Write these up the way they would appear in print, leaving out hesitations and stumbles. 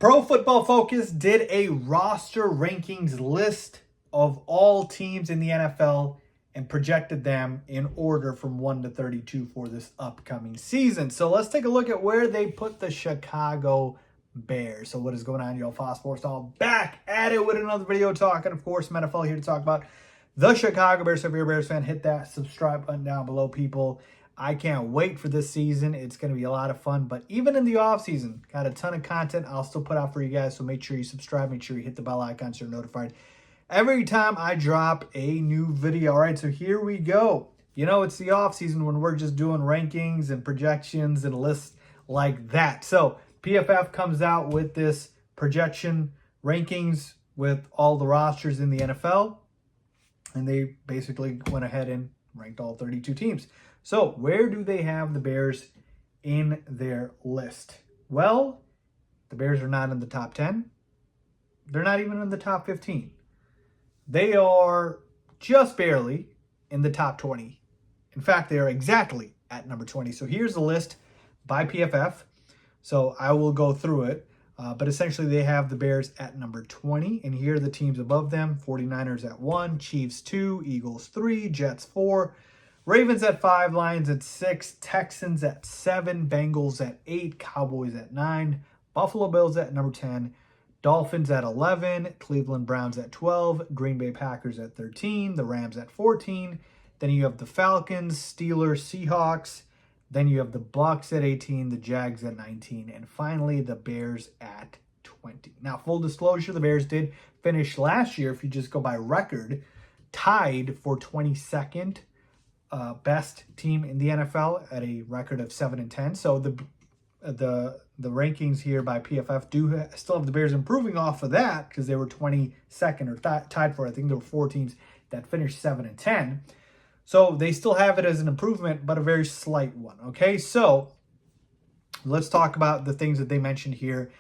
Pro Football Focus did a roster rankings list of all teams in the NFL and projected them in order from 1 to 32 for this upcoming season. So let's take a look at where they put the Chicago Bears. So what is going on, y'all? Fast Force all back at it with another video talking, of course, NFL here to talk about the Chicago Bears. So if you're a Bears fan, hit that subscribe button down below, people. I can't wait for this season. It's going to be a lot of fun. But even in the off season, got a ton of content I'll still put out for you guys. So make sure you subscribe. Make sure you hit the bell icon so you're notified every time I drop a new video. All right, so here we go. You know, it's the off season when we're just doing rankings and projections and lists like that. So PFF comes out with this projection rankings with all the rosters in the NFL. And they basically went ahead and ranked all 32 teams. So where do they have the Bears in their list? Well, the Bears are not in the top 10. They're not even in the top 15. They are just barely in the top 20. In fact, they are exactly at number 20. So here's the list by PFF. So I will go through it. But essentially, they have the Bears at number 20. And here are the teams above them. 49ers at 1, Chiefs 2, Eagles 3, Jets 4, Ravens at 5, Lions at 6, Texans at 7, Bengals at 8, Cowboys at 9, Buffalo Bills at number 10, Dolphins at 11, Cleveland Browns at 12, Green Bay Packers at 13, the Rams at 14. Then you have the Falcons, Steelers, Seahawks. Then you have the Bucks at 18, the Jags at 19, and finally the Bears at 20. Now, full disclosure, the Bears did finish last year, if you just go by record, tied for 22nd best team in the NFL at a record of 7-10. So the rankings here by PFF do still have the Bears improving off of that because they were 22nd or tied for, I think there were 4 teams that finished 7-10. So they still have it as an improvement, but a very slight one. Okay, so let's talk about the things that they mentioned here.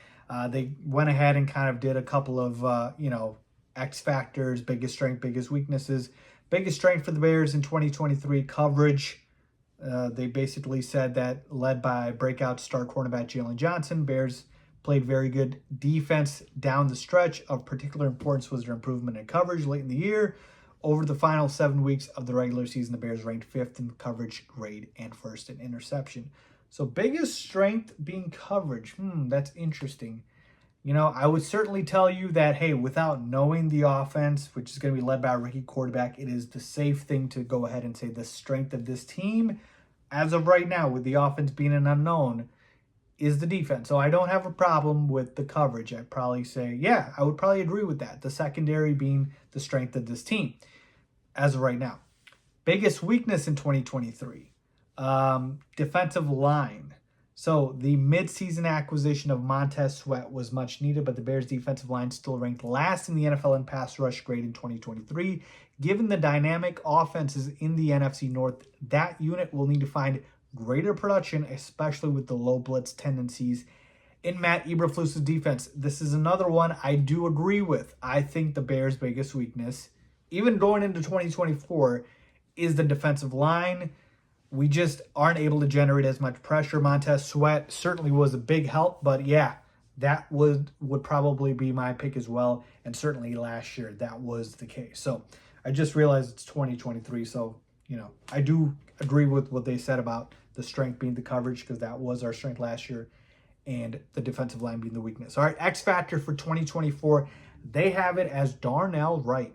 They went ahead and kind of did a couple of, X factors, biggest strength, biggest weaknesses. Biggest strength for the Bears in 2023, coverage. They basically said that led by breakout star cornerback Jalen Johnson, Bears played very good defense down the stretch. Of particular importance was their improvement in coverage late in the year. Over the final 7 weeks of the regular season, the Bears ranked 5th in coverage grade and 1st in interception. So biggest strength being coverage. That's interesting. You know, I would certainly tell you that, hey, without knowing the offense, which is going to be led by a rookie quarterback, it is the safe thing to go ahead and say the strength of this team, as of right now, with the offense being an unknown, is the defense. So I don't have a problem with the coverage. I'd probably say, yeah, I would probably agree with that. The secondary being the strength of this team, as of right now. Biggest weakness in 2023, defensive line. So the midseason acquisition of Montez Sweat was much needed, but the Bears defensive line still ranked last in the NFL in pass rush grade in 2023. Given the dynamic offenses in the NFC North, that unit will need to find greater production, especially with the low blitz tendencies in Matt Eberflus's defense. This is another one I do agree with. I think the Bears' biggest weakness, even going into 2024, is the defensive line. We just aren't able to generate as much pressure. Montez Sweat certainly was a big help, but yeah, that would probably be my pick as well. And certainly last year, that was the case. So I just realized it's 2023. So, I do agree with what they said about the strength being the coverage, because that was our strength last year, and the defensive line being the weakness. All right, X factor for 2024, they have it as Darnell Wright.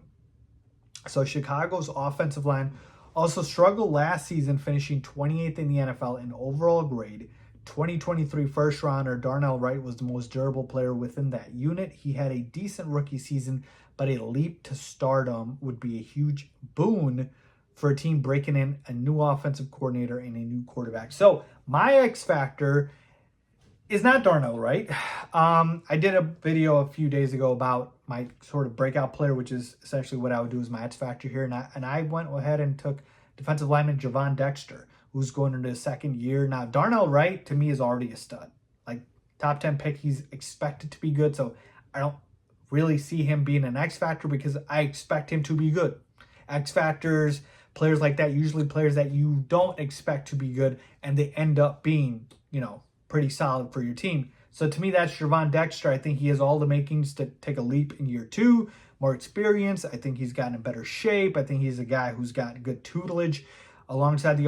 So Chicago's offensive line also struggled last season, finishing 28th in the NFL in overall grade. 2023 first rounder Darnell Wright was the most durable player within that unit. He had a decent rookie season, but a leap to stardom would be a huge boon for a team breaking in a new offensive coordinator and a new quarterback. So my X factor is not Darnell Wright. I did a video a few days ago about my sort of breakout player, which is essentially what I would do as my X factor here. And I went ahead and took defensive lineman Javon Dexter, who's going into his second year. Now, Darnell Wright, to me, is already a stud. Like, top 10 pick, he's expected to be good. So I don't really see him being an X factor because I expect him to be good. X factors, players like that, usually players that you don't expect to be good, and they end up being, pretty solid for your team. So to me, that's Gervon Dexter. I think he has all the makings to take a leap in year 2, more experience. I think he's gotten in better shape. I think he's a guy who's got good tutelage alongside the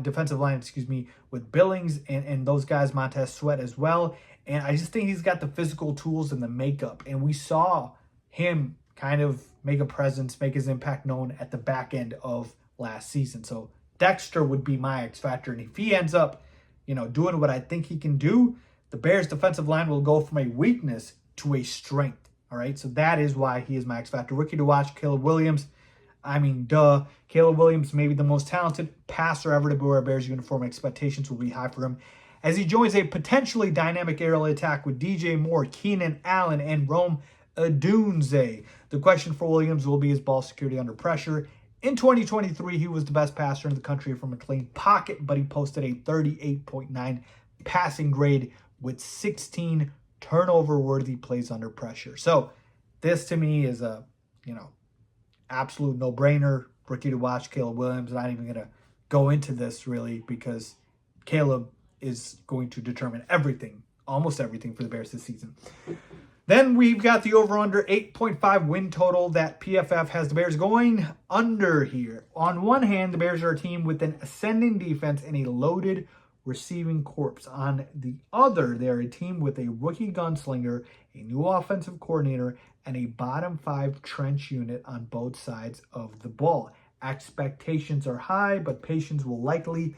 defensive line, with Billings and those guys, Montez Sweat as well. And I just think he's got the physical tools and the makeup. And we saw him kind of make a presence, make his impact known at the back end of last season. So Dexter would be my X factor. And if he ends up, doing what I think he can do, the Bears defensive line will go from a weakness to a strength. All right. So that is why he is my X factor. Rookie to watch, Caleb Williams. I mean, duh. Caleb Williams may be the most talented passer ever to wear a Bears uniform. Expectations will be high for him as he joins a potentially dynamic aerial attack with DJ Moore, Keenan Allen, and Rome Odunze. The question for Williams will be his ball security under pressure. In 2023, he was the best passer in the country from a clean pocket, but he posted a 38.9 passing grade with 16 turnover-worthy plays under pressure. So this to me is a, absolute no-brainer. Rookie to watch, Caleb Williams. I'm not even going to go into this really because Caleb is going to determine everything, almost everything for the Bears this season. Then we've got the over-under 8.5 win total that PFF has the Bears going under here. On one hand, the Bears are a team with an ascending defense and a loaded receiving corps. On the other, they're a team with a rookie gunslinger, a new offensive coordinator, and a bottom 5 trench unit on both sides of the ball. Expectations are high, but patience will likely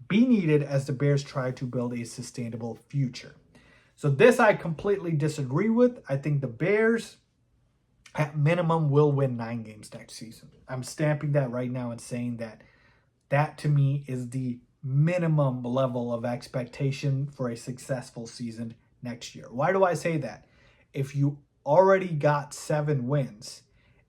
be needed as the Bears try to build a sustainable future. So this I completely disagree with. I think the Bears, at minimum, will win 9 games next season. I'm stamping that right now and saying that to me is the minimum level of expectation for a successful season next year. Why do I say that? If you already got 7 wins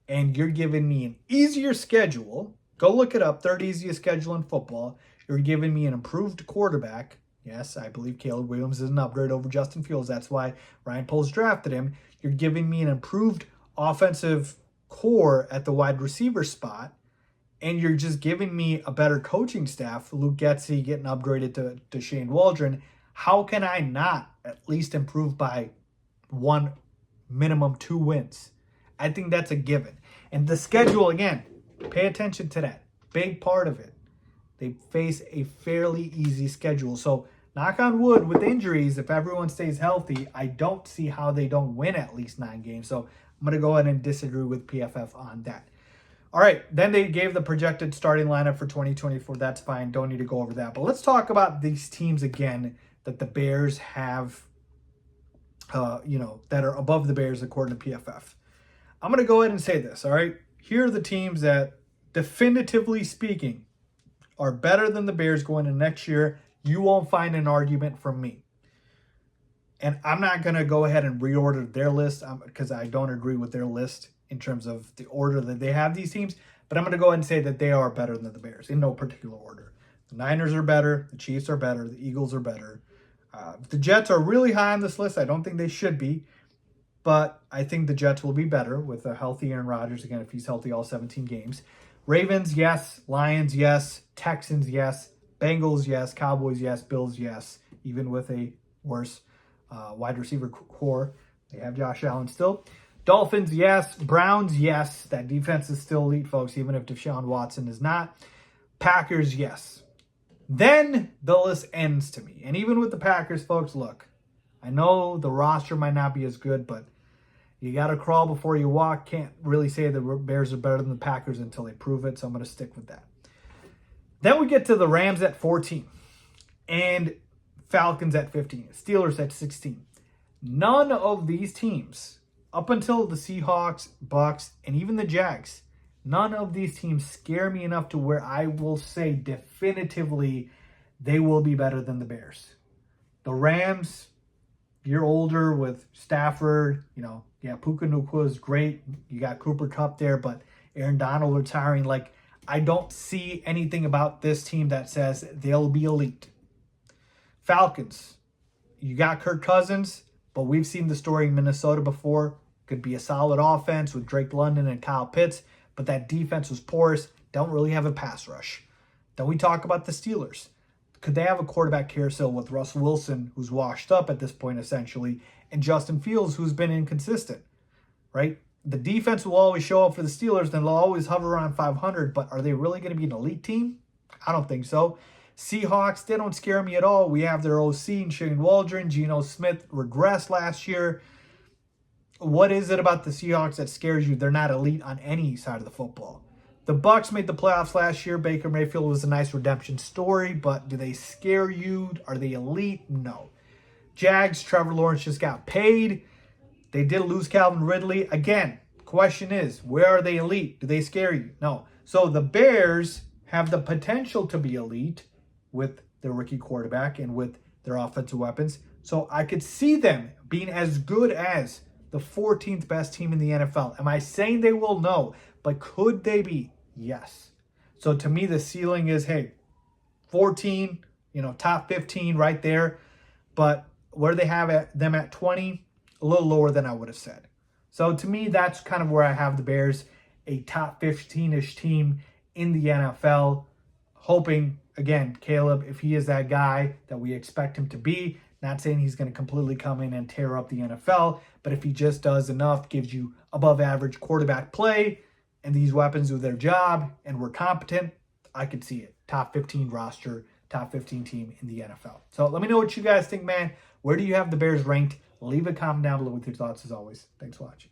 and you're giving me an easier schedule, go look it up, 3rd easiest schedule in football. You're giving me an improved quarterback. Yes, I believe Caleb Williams is an upgrade over Justin Fields. That's why Ryan Poles drafted him. You're giving me an improved offensive core at the wide receiver spot. And you're just giving me a better coaching staff. Luke Getsy getting upgraded to Shane Waldron. How can I not at least improve by 1, minimum 2 wins? I think that's a given. And the schedule, again, pay attention to that. Big part of it. They face a fairly easy schedule. So knock on wood with injuries, if everyone stays healthy, I don't see how they don't win at least 9 games. So I'm going to go ahead and disagree with PFF on that. All right, then they gave the projected starting lineup for 2024. That's fine. Don't need to go over that. But let's talk about these teams again that the Bears have, that are above the Bears according to PFF. I'm going to go ahead and say this, all right? Here are the teams that, definitively speaking, are better than the Bears going into next year. You won't find an argument from me. And I'm not going to go ahead and reorder their list because I don't agree with their list in terms of the order that they have these teams. But I'm going to go ahead and say that they are better than the Bears in no particular order. The Niners are better. The Chiefs are better. The Eagles are better. The Jets are really high on this list. I don't think they should be. But I think the Jets will be better with a healthy Aaron Rodgers. Again, if he's healthy all 17 games. Ravens, yes. Lions, yes. Texans, yes. Bengals, yes. Cowboys, yes. Bills, yes. Even with a worse wide receiver core. They have Josh Allen still. Dolphins, yes. Browns, yes. That defense is still elite, folks, even if Deshaun Watson is not. Packers, yes. Then the list ends to me. And even with the Packers, folks, look, I know the roster might not be as good, but you got to crawl before you walk. Can't really say the Bears are better than the Packers until they prove it, so I'm going to stick with that. Then we get to the Rams at 14 and Falcons at 15, Steelers at 16. None of these teams, up until the Seahawks, Bucks, and even the Jags, none of these teams scare me enough to where I will say definitively they will be better than the Bears. The Rams, you're older with Stafford, Puka Nacua is great. You got Cooper Kupp there, but Aaron Donald retiring. I don't see anything about this team that says they'll be elite. Falcons, you got Kirk Cousins, but we've seen the story in Minnesota before. Could be a solid offense with Drake London and Kyle Pitts, but that defense was porous. Don't really have a pass rush. Then we talk about the Steelers. could they have a quarterback carousel with Russell Wilson, who's washed up at this point essentially, and Justin Fields, who's been inconsistent, right? The defense will always show up for the Steelers, and they'll always hover around 500, but are they really going to be an elite team? I don't think so. Seahawks, they don't scare me at all. We have their OC, Shane Waldron. Geno Smith regressed last year. What is it about the Seahawks that scares you? They're not elite on any side of the football. The Bucks made the playoffs last year. Baker Mayfield was a nice redemption story, but do they scare you? Are they elite? No. Jags, Trevor Lawrence just got paid. They did lose Calvin Ridley. Again, question is, where are they elite? Do they scare you? No. So the Bears have the potential to be elite with their rookie quarterback and with their offensive weapons. So I could see them being as good as the 14th best team in the NFL. Am I saying they will? No. But could they be? Yes. So to me, the ceiling is, hey, 14, top 15 right there. But where they have them at 20, a little lower than I would have said. So to me, that's kind of where I have the Bears, a top 15-ish team in the NFL. Hoping, again, Caleb, if he is that guy that we expect him to be, not saying he's going to completely come in and tear up the NFL, but if he just does enough, gives you above average quarterback play, and these weapons do their job, and we're competent, I could see it. Top 15 roster, top 15 team in the NFL. So let me know what you guys think, man. Where do you have the Bears ranked? Leave a comment down below with your thoughts as always. Thanks for watching.